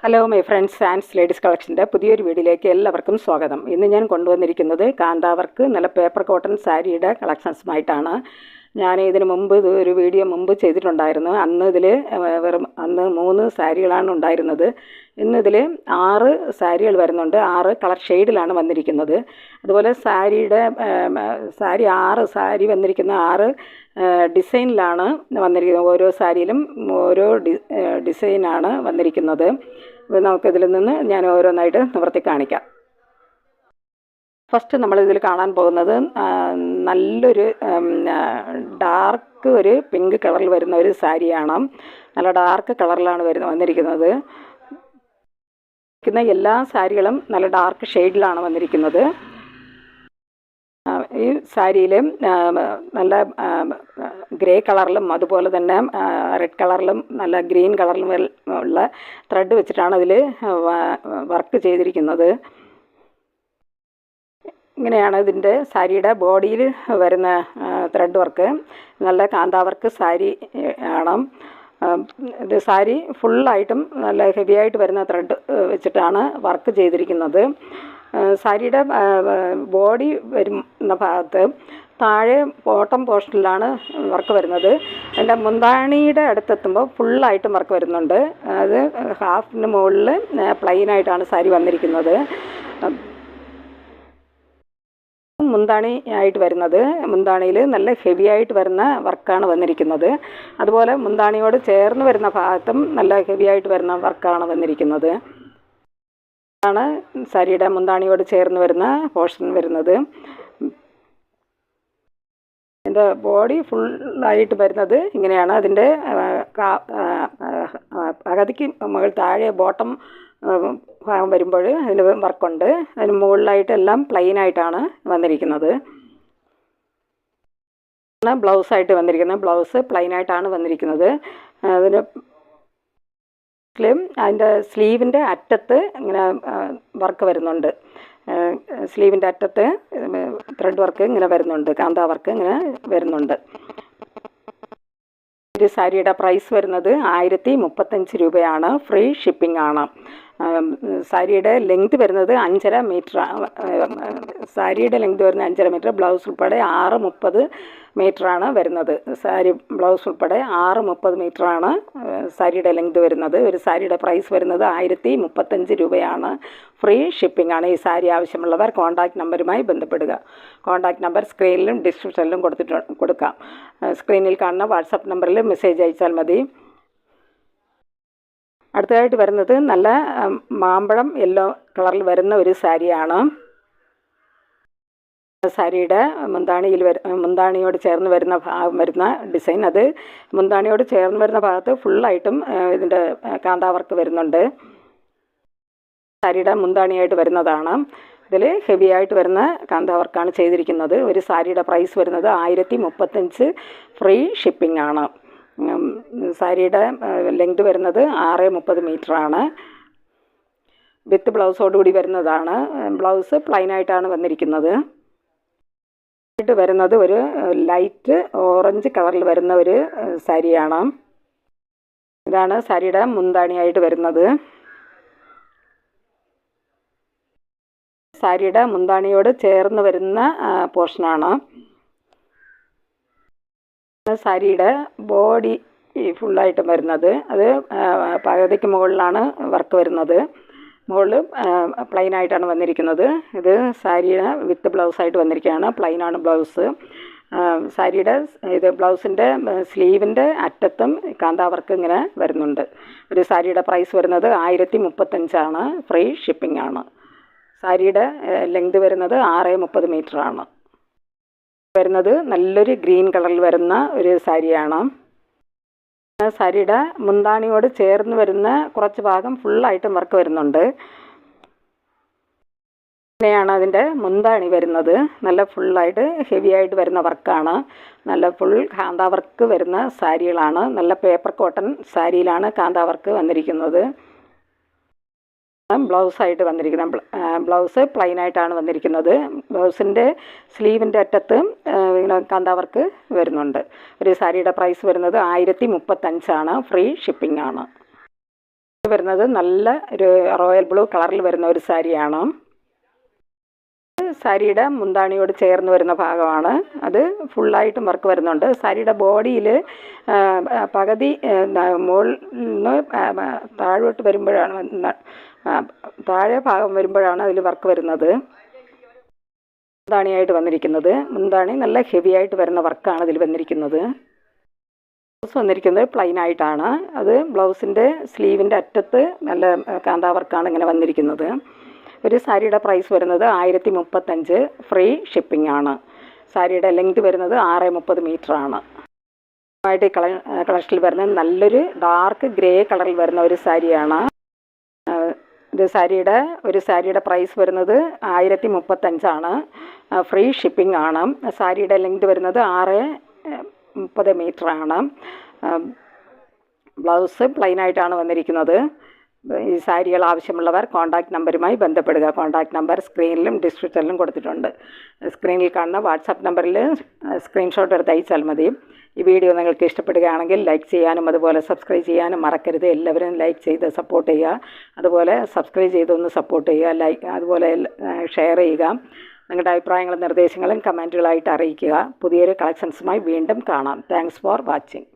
Hello my friends ആൻഡ്സ് ladies കളക്ഷൻ്റെ പുതിയൊരു വീഡിയോയിലേക്ക് എല്ലാവർക്കും സ്വാഗതം. ഇന്ന് ഞാൻ കൊണ്ടുവന്നിരിക്കുന്നത് കാന്താവർക്ക് നല്ല പേപ്പർ കോട്ടൺ സാരിയുടെ കളക്ഷൻസുമായിട്ടാണ്. ഞാൻ ഇതിന് മുമ്പ് ഒരു വീഡിയോ ചെയ്തിട്ടുണ്ടായിരുന്നു. അന്ന് 3 സാരികളാണ് ഉണ്ടായിരുന്നത്. ഇന്നിതിൽ 6 സാരികൾ വരുന്നുണ്ട്. 6 കളർ ഷെയ്ഡിലാണ് വന്നിരിക്കുന്നത്. അതുപോലെ സാരി വന്നിരിക്കുന്ന 6 ഡിസൈനിലാണ് വന്നിരിക്കുന്നത്. ഓരോ സാരിയിലും ഓരോ ഡിസൈനാണ് വന്നിരിക്കുന്നത്. നമുക്കിതിൽ നിന്ന് ഞാൻ ഓരോന്നായിട്ട് നിവർത്തി കാണിക്കാം. ഫസ്റ്റ് നമ്മളിതിൽ കാണാൻ പോകുന്നത് നല്ലൊരു ഡാർക്ക് ഒരു പിങ്ക് കളറിൽ വരുന്ന ഒരു സാരിയാണ്. നല്ല ഡാർക്ക് കളറിലാണ് വന്നിരിക്കുന്നത്. എല്ലാ സാരികളും നല്ല ഡാർക്ക് ഷെയ്ഡിലാണ് വന്നിരിക്കുന്നത്. ഈ സാരിയിൽ നല്ല ഗ്രേ കളറിലും അതുപോലെ തന്നെ റെഡ് കളറിലും നല്ല ഗ്രീൻ കളറിലും ഉള്ള ത്രെഡ് വെച്ചിട്ടാണ് അതിൽ വർക്ക് ചെയ്തിരിക്കുന്നത്. ഇങ്ങനെയാണ് ഇതിൻ്റെ സാരിയുടെ ബോഡിയിൽ വരുന്ന ത്രെഡ് വർക്ക്. നല്ല കാന്താവർക്ക് സാരി ആണ്. ഇത് സാരി ഫുള്ളായിട്ടും നല്ല ഹെവി ആയിട്ട് വരുന്ന ത്രെഡ് വെച്ചിട്ടാണ് വർക്ക് ചെയ്തിരിക്കുന്നത്. സാരിയുടെ ബോഡി വരുന്ന ഭാഗത്ത് താഴെ ബോട്ടം പോർഷനിലാണ് വർക്ക് വരുന്നത്. അതിൻ്റെ മുന്താണിയുടെ അടുത്തെത്തുമ്പോൾ ഫുള്ളായിട്ടും വർക്ക് വരുന്നുണ്ട്. അത് ഹാഫിന് മുകളിൽ പ്ലെയിനായിട്ടാണ് സാരി വന്നിരിക്കുന്നത്. മുന്താണി ആയിട്ട് വരുന്നത്, മുന്താണിയിൽ നല്ല ഹെവി ആയിട്ട് വരുന്ന വർക്കാണ് വന്നിരിക്കുന്നത്. അതുപോലെ മുന്താണിയോട് ചേർന്ന് വരുന്ന ഭാഗത്തും നല്ല ഹെവി ആയിട്ട് വരുന്ന വർക്കാണ് വന്നിരിക്കുന്നത്. ആണ് സാരിയുടെ മുന്താണിയോട് ചേർന്ന് വരുന്ന പോർഷൻ വരുന്നത്. അതിൻ്റെ ബോഡി ഫുള്ളായിട്ട് വരുന്നത് ഇങ്ങനെയാണ്. അതിൻ്റെ പകുതിക്ക് മുകൾ താഴെ ബോട്ടം ഭാഗം വരുമ്പോൾ അതിന് വർക്കുണ്ട്. അതിന് മുകളിലായിട്ടെല്ലാം പ്ലെയിനായിട്ടാണ് വന്നിരിക്കുന്നത്. ബ്ലൗസായിട്ട് വന്നിരിക്കുന്നത്. ബ്ലൗസ് പ്ലെയിനായിട്ടാണ് വന്നിരിക്കുന്നത്. അതിന് അതിൻ്റെ സ്ലീവിൻ്റെ അറ്റത്ത് ഇങ്ങനെ വർക്ക് വരുന്നുണ്ട്. സ്ലീവിൻ്റെ അറ്റത്ത് ത്രെഡ് വർക്ക് ഇങ്ങനെ വരുന്നുണ്ട്. കാന്താ വർക്ക് ഇങ്ങനെ വരുന്നുണ്ട്. ഒരു സാരിയുടെ പ്രൈസ് വരുന്നത് 1035 രൂപയാണ്. ഫ്രീ ഷിപ്പിംഗ് ആണ്. സാരിയുടെ ലെങ്ത് വരുന്നത് 5.5 മീറ്റർ. സാരിയുടെ ലെങ്ത് വരുന്നത് 5.5 മീറ്റർ. ബ്ലൗസ് ഉൾപ്പെടെ 6.30 മീറ്ററാണ് വരുന്നത്. സാരി ബ്ലൗസ് ഉൾപ്പെടെ 6.30 മീറ്ററാണ് സാരിയുടെ ലെങ്ത് വരുന്നത്. ഒരു സാരിയുടെ പ്രൈസ് വരുന്നത് 1035 രൂപയാണ്. ഫ്രീ ഷിപ്പിംഗ് ആണ്. ഈ സാരി ആവശ്യമുള്ളവർ കോൺടാക്റ്റ് നമ്പറുമായി ബന്ധപ്പെടുക. കോൺടാക്റ്റ് നമ്പർ സ്ക്രീനിലും ഡിസ്ക്രിപ്ഷനിലും കൊടുക്കാം. സ്ക്രീനിൽ കാണുന്ന വാട്സപ്പ് നമ്പറിൽ മെസ്സേജ് അയച്ചാൽ മതി. അടുത്തതായിട്ട് വരുന്നത് നല്ല മാമ്പഴം യെല്ലോ കളറിൽ വരുന്ന ഒരു സാരിയാണ്. സാരിയുടെ മുന്താണിയോട് ചേർന്ന് വരുന്ന ഡിസൈൻ, അത് മുന്താണിയോട് ചേർന്ന് വരുന്ന ഭാഗത്ത് ഫുള്ളായിട്ടും ഇതിൻ്റെ കാന്താവർക്ക് വരുന്നുണ്ട്. സാരിയുടെ മുന്താണിയായിട്ട് വരുന്നതാണ്. ഇതിൽ ഹെവി ആയിട്ട് വരുന്ന കാന്താവർക്കാണ് ചെയ്തിരിക്കുന്നത്. ഒരു സാരിയുടെ പ്രൈസ് വരുന്നത് 1035. ഫ്രീ ഷിപ്പിംഗ് ആണ്. സാരിയുടെ ലെങ്ത് വരുന്നത് 6.30 മീറ്ററാണ്. വിത്ത് ബ്ലൗസോടുകൂടി വരുന്നതാണ്. ബ്ലൗസ് പ്ലെയിനായിട്ടാണ് വന്നിരിക്കുന്നത്. വരുന്നത് ഒരു ലൈറ്റ് ഓറഞ്ച് കളറിൽ വരുന്ന ഒരു സാരിയാണ്. ഇതാണ് സാരിയുടെ മുന്താണിയായിട്ട് വരുന്നത്. സാരിയുടെ മുന്താണിയോട് ചേർന്ന് വരുന്ന പോർഷനാണ്. സാരിയുടെ ബോഡി ഫുള്ളായിട്ടും വരുന്നത്, അത് പകുതിക്ക് മുകളിലാണ് വർക്ക് വരുന്നത്. മുകളിൽ പ്ലെയിനായിട്ടാണ് വന്നിരിക്കുന്നത്. ഇത് സാരിയുടെ വിത്ത് ബ്ലൗസായിട്ട് വന്നിരിക്കുകയാണ്. പ്ലെയിനാണ് ബ്ലൗസ്. സാരിയുടെ ബ്ലൗസിൻ്റെ സ്ലീവിൻ്റെ അറ്റത്തും കാന്താവർക്ക് ഇങ്ങനെ വരുന്നുണ്ട്. ഒരു സാരിയുടെ പ്രൈസ് വരുന്നത് 1035 ഫ്രീ ഷിപ്പിംഗ് ആണ്. സാരിയുടെ ലെങ്ത് വരുന്നത് 6.30 മീറ്ററാണ്. വരുന്നത് നല്ലൊരു ഗ്രീൻ കളറിൽ വരുന്ന ഒരു സാരിയാണ്. സാരിയുടെ മുന്താണിയോട് ചേർന്ന് വരുന്ന കുറച്ച് ഭാഗം ഫുള്ളായിട്ടും വർക്ക് വരുന്നുണ്ട്. ഇങ്ങനെയാണ് അതിൻ്റെ മുന്താണി വരുന്നത്. നല്ല ഫുള്ളായിട്ട് ഹെവി ആയിട്ട് വരുന്ന വർക്കാണ്. നല്ല ഫുൾ കാന്താ വർക്ക് വരുന്ന സാരികളാണ്. നല്ല പേപ്പർ കോട്ടൺ സാരിയിലാണ് കാന്താ വർക്ക് വന്നിരിക്കുന്നത്. ബ്ലൗസായിട്ട് വന്നിരിക്കുന്നത്. ബ്ലൗസ് പ്ലെയിനായിട്ടാണ് വന്നിരിക്കുന്നത്. ബ്ലൗസിൻ്റെ സ്ലീവിൻ്റെ അറ്റത്ത് ഇങ്ങനെ കാന്താവർക്ക് വരുന്നുണ്ട്. ഒരു സാരിയുടെ പ്രൈസ് വരുന്നത് 1035. ഫ്രീ ഷിപ്പിംഗ് ആണ്. വരുന്നത് നല്ല ഒരു റോയൽ ബ്ലൂ കളറിൽ വരുന്ന ഒരു സാരിയാണ്. സാരിയുടെ മുന്താണിയോട് ചേർന്ന് വരുന്ന ഭാഗമാണ്. അത് ഫുള്ളായിട്ടും വർക്ക് വരുന്നുണ്ട്. സാരിയുടെ ബോഡിയിൽ പകുതി മുകളിൽ നിന്ന് താഴോട്ട് വരുമ്പോഴാണ് താഴെ ഭാഗം വരുമ്പോഴാണ് അതിൽ വർക്ക് വരുന്നത്. മുന്താണിയായിട്ട് വന്നിരിക്കുന്നത്, മുന്താണി നല്ല ഹെവി ആയിട്ട് വരുന്ന വർക്കാണ് ഇതിൽ വന്നിരിക്കുന്നത്. ബ്ലൗസ് വന്നിരിക്കുന്നത് പ്ലെയിൻ ആയിട്ടാണ്. അത് ബ്ലൗസിൻ്റെ സ്ലീവിൻ്റെ അറ്റത്ത് നല്ല കാന്താ വർക്കാണ് ഇങ്ങനെ വന്നിരിക്കുന്നത്. ഒരു സാരിയുടെ പ്രൈസ് വരുന്നത് 1035, ഫ്രീ ഷിപ്പിംഗ് ആണ്. സാരിയുടെ ലെങ്ത് വരുന്നത് 630 മീറ്ററാണ്. ആയിട്ട് കളക്ഷനിൽ വരുന്നത് നല്ലൊരു ഡാർക്ക് ഗ്രേ കളറിൽ വരുന്ന ഒരു സാരിയാണ്. ഇത് സാരിയുടെ പ്രൈസ് വരുന്നത് 1035 ആണ്. ഫ്രീ ഷിപ്പിംഗ് ആണ്. സാരിയുടെ ലെങ്ത് വരുന്നത് 630 മീറ്ററാണ്. ബ്ലൗസ് പ്ലെയിൻ ആയിട്ടാണ് വന്നിരിക്കുന്നത്. ഈ സാരികൾ ആവശ്യമുള്ളവർ കോൺടാക്റ്റ് നമ്പറുമായി ബന്ധപ്പെടുക. കോൺടാക്റ്റ് നമ്പർ സ്ക്രീനിലും ഡിസ്ക്രിപ്ഷനിലും കൊടുത്തിട്ടുണ്ട്. സ്ക്രീനിൽ കാണുന്ന വാട്സാപ്പ് നമ്പറിൽ സ്ക്രീൻഷോട്ട് എടുത്ത് അയച്ചാൽ മതി. ഈ വീഡിയോ നിങ്ങൾക്ക് ഇഷ്ടപ്പെടുകയാണെങ്കിൽ ലൈക്ക് ചെയ്യാനും അതുപോലെ സബ്സ്ക്രൈബ് ചെയ്യാനും മറക്കരുത്. എല്ലാവരും ലൈക്ക് ചെയ്ത് സപ്പോർട്ട് ചെയ്യുക. അതുപോലെ സബ്സ്ക്രൈബ് ചെയ്തൊന്ന് സപ്പോർട്ട് ചെയ്യുക. അതുപോലെ ഷെയർ ചെയ്യുക. നിങ്ങളുടെ അഭിപ്രായങ്ങളും നിർദ്ദേശങ്ങളും കമൻറ്റുകളായിട്ട് അറിയിക്കുക. പുതിയൊരു കളക്ഷൻസുമായി വീണ്ടും കാണാം. Thanks for watching.